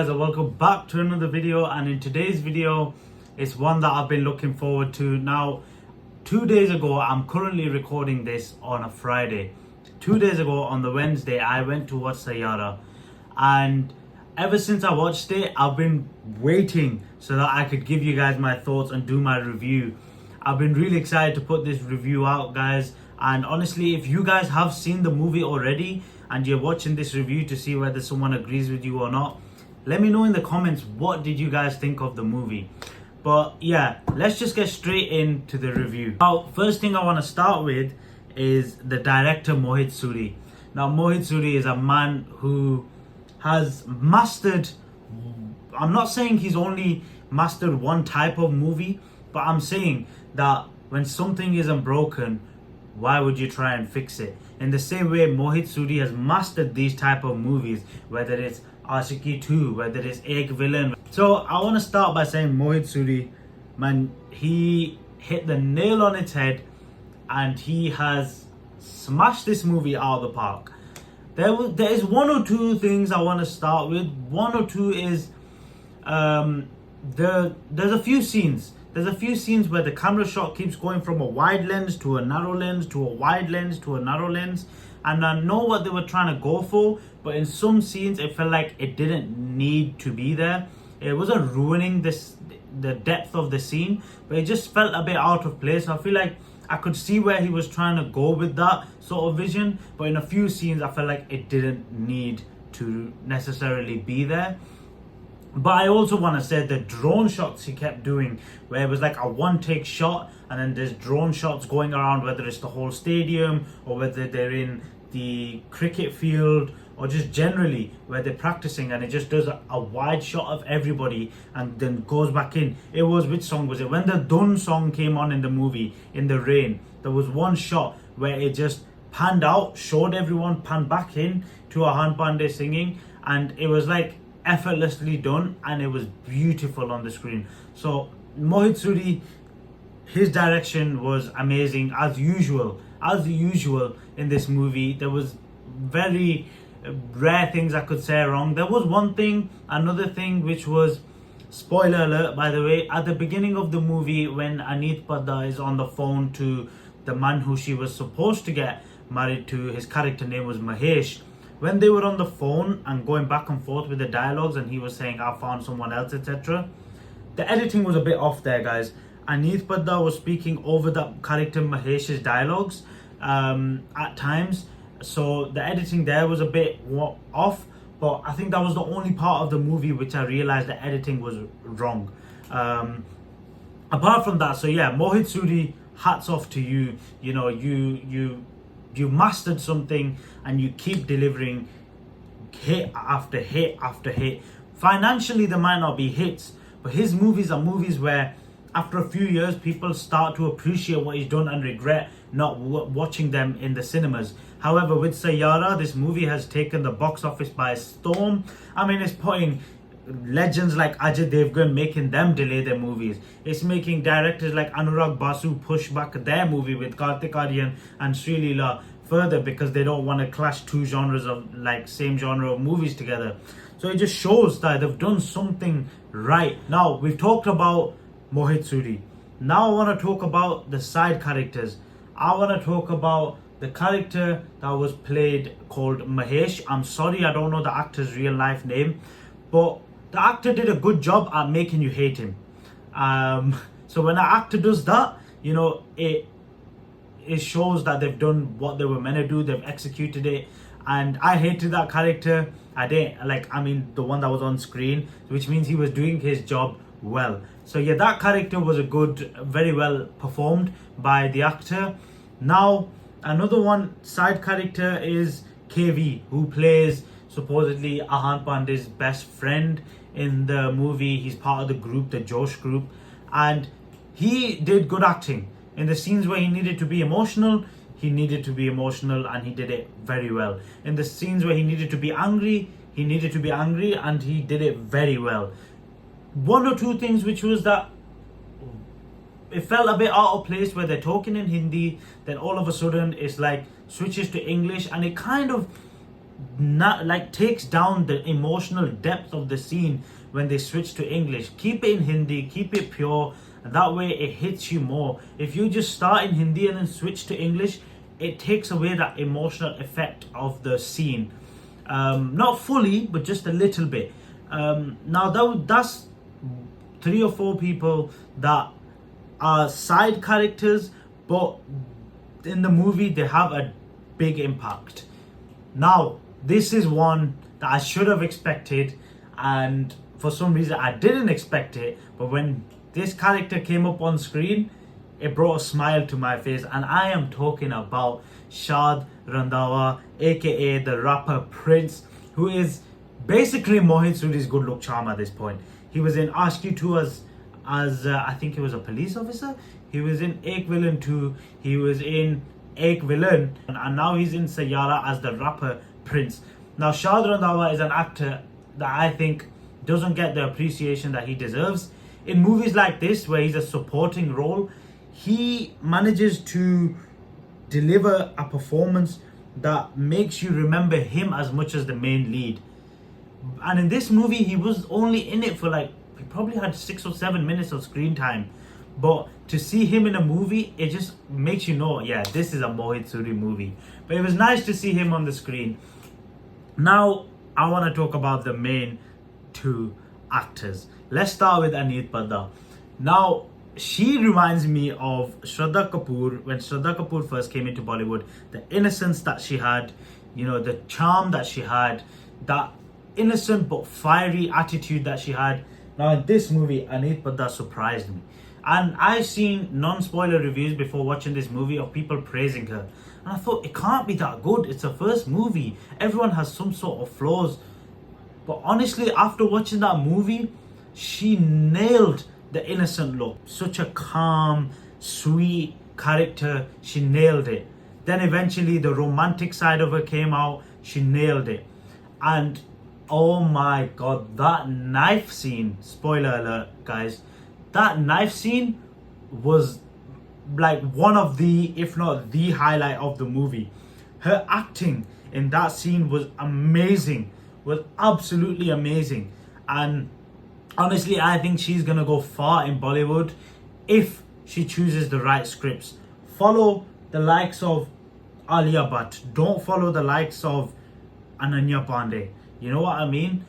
guys, and welcome back to another video. And in today's video, it's one that I've been looking forward to. Now, 2 days ago, I'm currently recording this on a Friday. 2 days ago on the Wednesday, I went to watch Saiyaara, and ever since I watched it, I've been waiting so that I could give you guys my thoughts and do my review. I've been really excited to put this review out, guys. And honestly, if you guys have seen the movie already and you're watching this review to see whether someone agrees with you or not, let me know in the comments, what did you guys think of the movie? But yeah, let's just get straight into the review. Now, first thing I want to start with is the director, Mohit Suri. Now, Mohit Suri is a man who has mastered, I'm not saying he's only mastered one type of movie, but I'm saying that when something isn't broken, why would you try and fix it? In the same way, Mohit Suri has mastered these type of movies, whether it's Ashiki 2, whether it's Ek Villain. So I want to start by saying Mohit Suri, man, he hit the nail on its head and he has smashed this movie out of the park. There is one or two things I want to start with. One or two is there's a few scenes. There's a few scenes where the camera shot keeps going from a wide lens to a narrow lens to a wide lens to a narrow lens. And I know what they were trying to go for, but in some scenes it felt like it didn't need to be there. It wasn't ruining the depth of the scene, but it just felt a bit out of place. I feel like I could see where he was trying to go with that sort of vision, but in a few scenes I felt like it didn't need to necessarily be there. But I also want to say the drone shots he kept doing, where it was like a one-take shot and then there's drone shots going around, whether it's the whole stadium or whether they're in the cricket field or just generally where they're practicing, and it just does a wide shot of everybody and then goes back in. It was, which song was it? When the Dun song came on in the movie, in the rain, there was one shot where it just panned out, showed everyone, panned back in to Ahan Pandey singing, and it was like effortlessly done and it was beautiful on the screen. So Mohit Suri, his direction was amazing as usual in this movie. There was very rare things I could say wrong. There was another thing which was, spoiler alert by the way, at the beginning of the movie when Aneet Padda is on the phone to the man who she was supposed to get married to, his character name was Mahesh. When they were on the phone and going back and forth with the dialogues and he was saying, I found someone else, etc., the editing was a bit off there, guys. Aneet Padda was speaking over that character Mahesh's dialogues at times. So the editing there was a bit off. But I think that was the only part of the movie which I realized the editing was wrong. Apart from that, so yeah, Mohit Suri, hats off to you. You know, you mastered something and you keep delivering hit after hit after hit. Financially, there might not be hits, but his movies are movies where after a few years people start to appreciate what he's done and regret not watching them in the cinemas. However, with Saiyaara, this movie has taken the box office by storm. I mean, it's putting legends like Ajay Devgan, making them delay their movies. It's making directors like Anurag Basu push back their movie with Kartik Aaryan and Sri Leela further because they don't want to clash two genres of like same genre of movies together. So it just shows that they've done something right. Now, we've talked about Mohit Suri. Now I want to talk about the side characters. I want to talk about the character that was played called Mahesh. I'm sorry, I don't know the actor's real life name, but the actor did a good job at making you hate him. So when an actor does that, you know, it shows that they've done what they were meant to do. They've executed it. And I hated that character. The one that was on screen, which means he was doing his job well. So yeah, that character was very well performed by the actor. Now, another one side character is KV, who plays supposedly Ahan Pandey's best friend in the movie. He's part of the group, the Josh group, and he did good acting. In the scenes where he needed to be emotional, he needed to be emotional and he did it very well. In the scenes where he needed to be angry, he needed to be angry and he did it very well. One or two things which was that it felt a bit out of place where they're talking in Hindi, then all of a sudden it's like switches to English, and it kind of not like takes down the emotional depth of the scene when they switch to English. Keep it in Hindi, keep it pure, and that way it hits you more. If you just start in Hindi and then switch to English, it takes away that emotional effect of the scene. Not fully, but just a little bit. That's 3 or 4 people that are side characters, but in the movie they have a big impact. Now, this is one that I should have expected, and for some reason I didn't expect it. But when this character came up on screen, it brought a smile to my face, and I am talking about Shad Randhawa, aka the rapper Prince, who is basically Mohit Suri's good luck charm at this point. He was in Ashki 2 as I think he was a police officer. He was in Ek Villain 2. He was in Ek Villain, and now he's in Saiyaara as the rapper Prince. Now, Shad Randhawa is an actor that I think doesn't get the appreciation that he deserves. In movies like this, where he's a supporting role, he manages to deliver a performance that makes you remember him as much as the main lead. And in this movie, he was only in it for he probably had 6 or 7 minutes of screen time. But to see him in a movie, it just makes you know, yeah, this is a Mohit Suri movie. But it was nice to see him on the screen. Now, I want to talk about the main 2 actors. Let's start with Aneet Padda. Now, she reminds me of Shraddha Kapoor when Shraddha Kapoor first came into Bollywood. The innocence that she had, the charm that she had, that innocent but fiery attitude that she had. Now, in this movie, Aneet Padda surprised me. And I've seen non-spoiler reviews before watching this movie of people praising her. And I thought, it can't be that good. It's her first movie. Everyone has some sort of flaws. But honestly, after watching that movie, she nailed the innocent look. Such a calm, sweet character. She nailed it. Then eventually the romantic side of her came out. She nailed it. And oh my god, that knife scene, spoiler alert guys, that knife scene was like one of the, if not the highlight of the movie. Her acting in that scene was amazing, was absolutely amazing. And honestly, I think she's gonna go far in Bollywood if she chooses the right scripts. Follow the likes of Alia Bhatt. Don't follow the likes of Ananya Pandey. You know what I mean?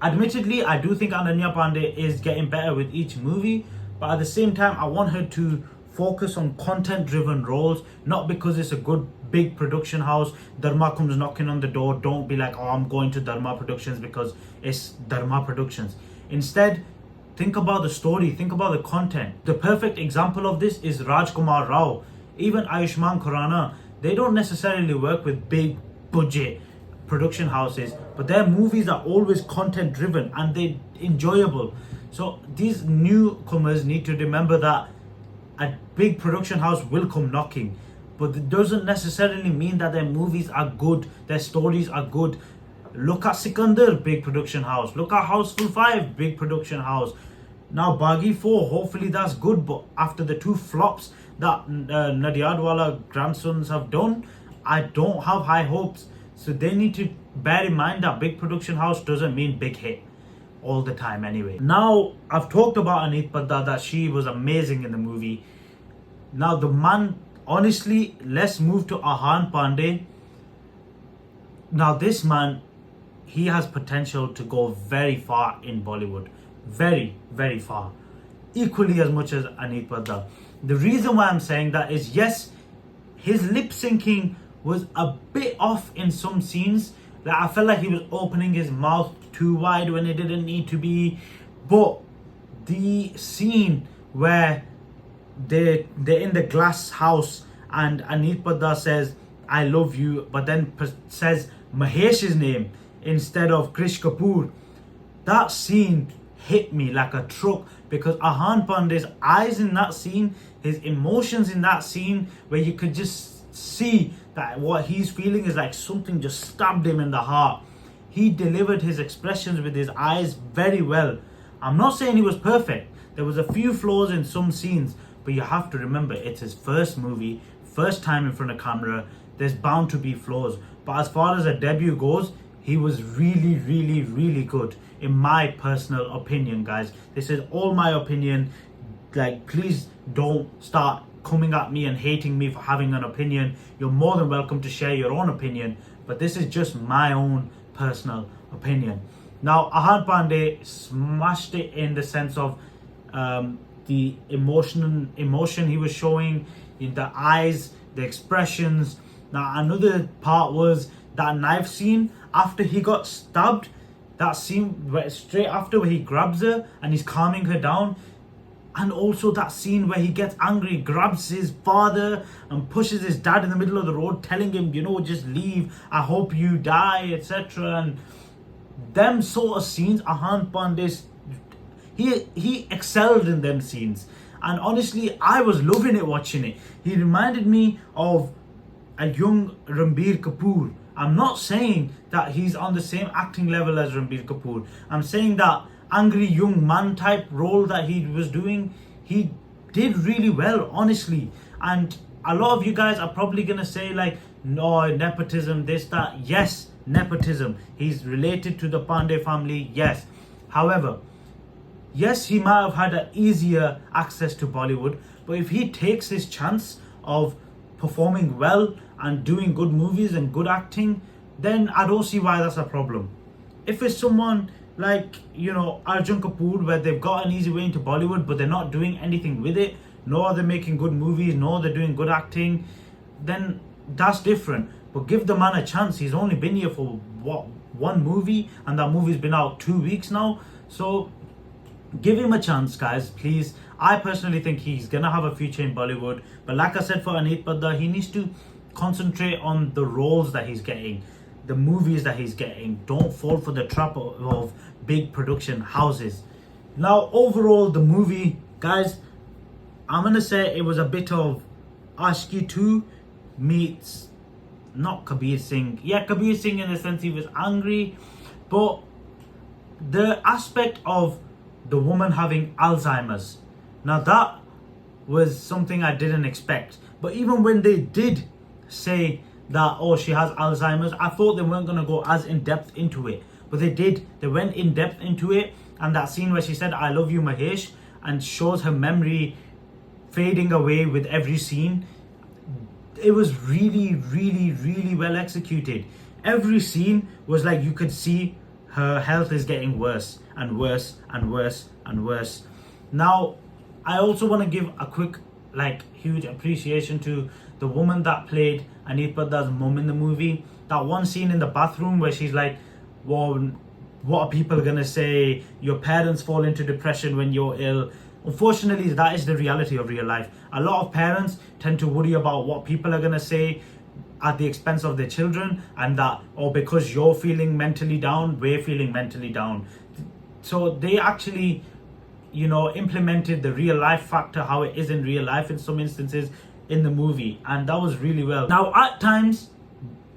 Admittedly, I do think Ananya Pandey is getting better with each movie, but at the same time, I want her to focus on content-driven roles, not because it's a good big production house. Dharma comes knocking on the door. Don't be like, oh, I'm going to Dharma Productions because it's Dharma Productions. Instead, think about the story, think about the content. The perfect example of this is Rajkumar Rao. Even Ayushmann Khurrana, they don't necessarily work with big budget production houses, but their movies are always content driven and they're enjoyable. So these newcomers need to remember that a big production house will come knocking, but it doesn't necessarily mean that their movies are good, their stories are good. Look at Sikandar, big production house. Look at Houseful 5, big production house. Now Baghi 4, hopefully that's good, but after the 2 flops that Nadiadwala grandsons have done, I don't have high hopes. So they need to bear in mind that big production house doesn't mean big hit all the time anyway. Now, I've talked about Aneet Padda, that she was amazing in the movie. Now the man, honestly, let's move to Ahan Pandey. Now this man, he has potential to go very far in Bollywood. Very, very far. Equally as much as Aneet Padda. The reason why I'm saying that is, yes, his lip syncing was a bit off in some scenes. Like, I felt like he was opening his mouth too wide when it didn't need to be. But the scene where they're in the glass house and Aneet Padda says, I love you, but then says Mahesh's name instead of Krish Kapoor, that scene hit me like a truck, because Ahan Pandey's eyes in that scene, his emotions in that scene, where you could just see that what he's feeling is like something just stabbed him in the heart. He delivered his expressions with his eyes very well. I'm not saying he was perfect. There was a few flaws in some scenes, but you have to remember, it's his first movie, first time in front of camera. there's bound to be flaws. But as far as a debut goes, he was really, really, really good, in my personal opinion, guys. This is all my opinion. Like, please don't start coming at me and hating me for having an opinion. You're more than welcome to share your own opinion, but this is just my own personal opinion. Now, Ahan Pandey smashed it in the sense of the emotion he was showing in the eyes, the expressions. Now, another part was that knife scene after he got stabbed. That scene where straight after, where he grabs her and he's calming her down. And also that scene where he gets angry, grabs his father and pushes his dad in the middle of the road, telling him, you know, just leave, I hope you die, etc. And them sort of scenes, Ahan Pandey, he excelled in them scenes. And honestly, I was loving it watching it. He reminded me of a young Ranbir Kapoor. I'm not saying that he's on the same acting level as Ranbir Kapoor. I'm saying that angry young man type role that he was doing, he did really well, honestly. And a lot of you guys are probably gonna say like, no, nepotism, this, that. Yes, nepotism. He's related to the Pandey family, yes. However, yes, he might have had an easier access to Bollywood, but if he takes his chance of performing well and doing good movies and good acting, then I don't see why that's a problem. If it's someone like, you know, Arjun Kapoor, where they've got an easy way into Bollywood, but they're not doing anything with it, nor they're making good movies, nor they're doing good acting, then that's different. But give the man a chance. He's only been here for what, one movie, and that movie's been out 2 weeks now. So give him a chance, guys, please. I personally think he's gonna have a future in Bollywood. But like I said for Aneet Padda, he needs to concentrate on the roles that he's getting, the movies that he's getting. Don't fall for the trap of big production houses. Now, overall, the movie, guys, I'm gonna say it was a bit of Ashki 2 meets, not Kabir Singh. Yeah, Kabir Singh in the sense he was angry, but the aspect of the woman having Alzheimer's, now that was something I didn't expect. But even when they did say that, oh, she has Alzheimer's, I thought they weren't going to go as in depth into it, but they did. They went in depth into it. And that scene where she said, I love you, Mahesh, and shows her memory fading away with every scene, it was really, really, really well executed. Every scene was like you could see her health is getting worse and worse and worse and worse. Now, I also want to give a quick, like, huge appreciation to the woman that played Aneet Padda's mum in the movie. That one scene in the bathroom where she's like, well, what are people gonna say? Your parents fall into depression when you're ill. Unfortunately, that is the reality of real life. A lot of parents tend to worry about what people are gonna say at the expense of their children, and that, or because you're feeling mentally down, we're feeling mentally down. So they actually, you know, implemented the real life factor, how it is in real life in some instances in the movie, and that was really well. Now, at times,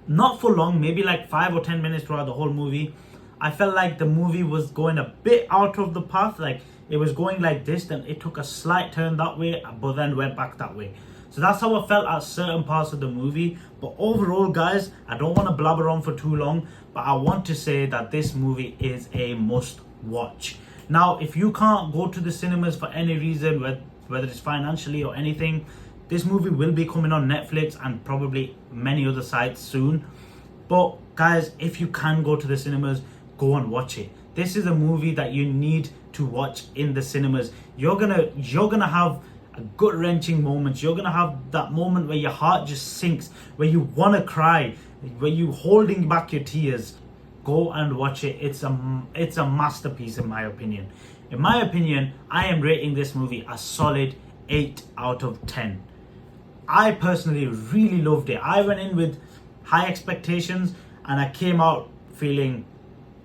not for long, maybe like 5 or 10 minutes throughout the whole movie, I felt like the movie was going a bit out of the path. Like, it was going like this, then it took a slight turn that way, but then went back that way. So that's how I felt at certain parts of the movie. But overall, guys, I don't want to blabber on for too long, but I want to say that this movie is a must watch. Now, if you can't go to the cinemas for any reason, whether it's financially or anything, this movie will be coming on Netflix and probably many other sites soon. But guys, if you can go to the cinemas, go and watch it. This is a movie that you need to watch in the cinemas. You're gonna have a gut-wrenching moments. You're gonna have that moment where your heart just sinks, where you wanna cry, where you holding back your tears. Go and watch it. It's a masterpiece in my opinion. In my opinion, I am rating this movie a solid 8 out of 10. I personally really loved it. I went in with high expectations and I came out feeling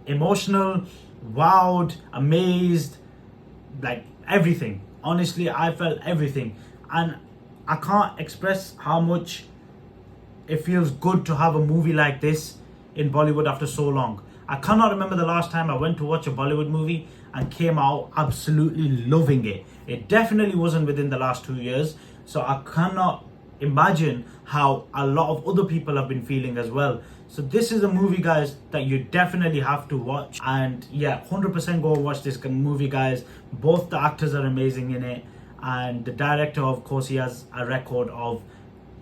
emotional, wowed, amazed, like everything. Honestly, I felt everything. And I can't express how much it feels good to have a movie like this in Bollywood after so long. I cannot remember the last time I went to watch a Bollywood movie and came out absolutely loving it. It definitely wasn't within the last 2 years. So I cannot imagine how a lot of other people have been feeling as well. So this is a movie, guys, that you definitely have to watch. And yeah, 100% go watch this movie, guys. Both the actors are amazing in it, and the director, of course, he has a record of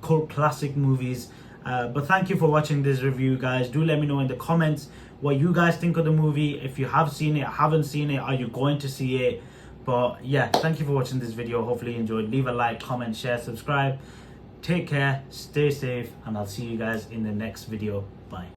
cult classic movies. But thank you for watching this review, guys. Do let me know in the comments what you guys think of the movie. If you have seen it, haven't seen it, are you going to see it? But yeah, thank you for watching this video. Hopefully you enjoyed. Leave a like, comment, share, subscribe. Take care, stay safe, and I'll see you guys in the next video. Bye.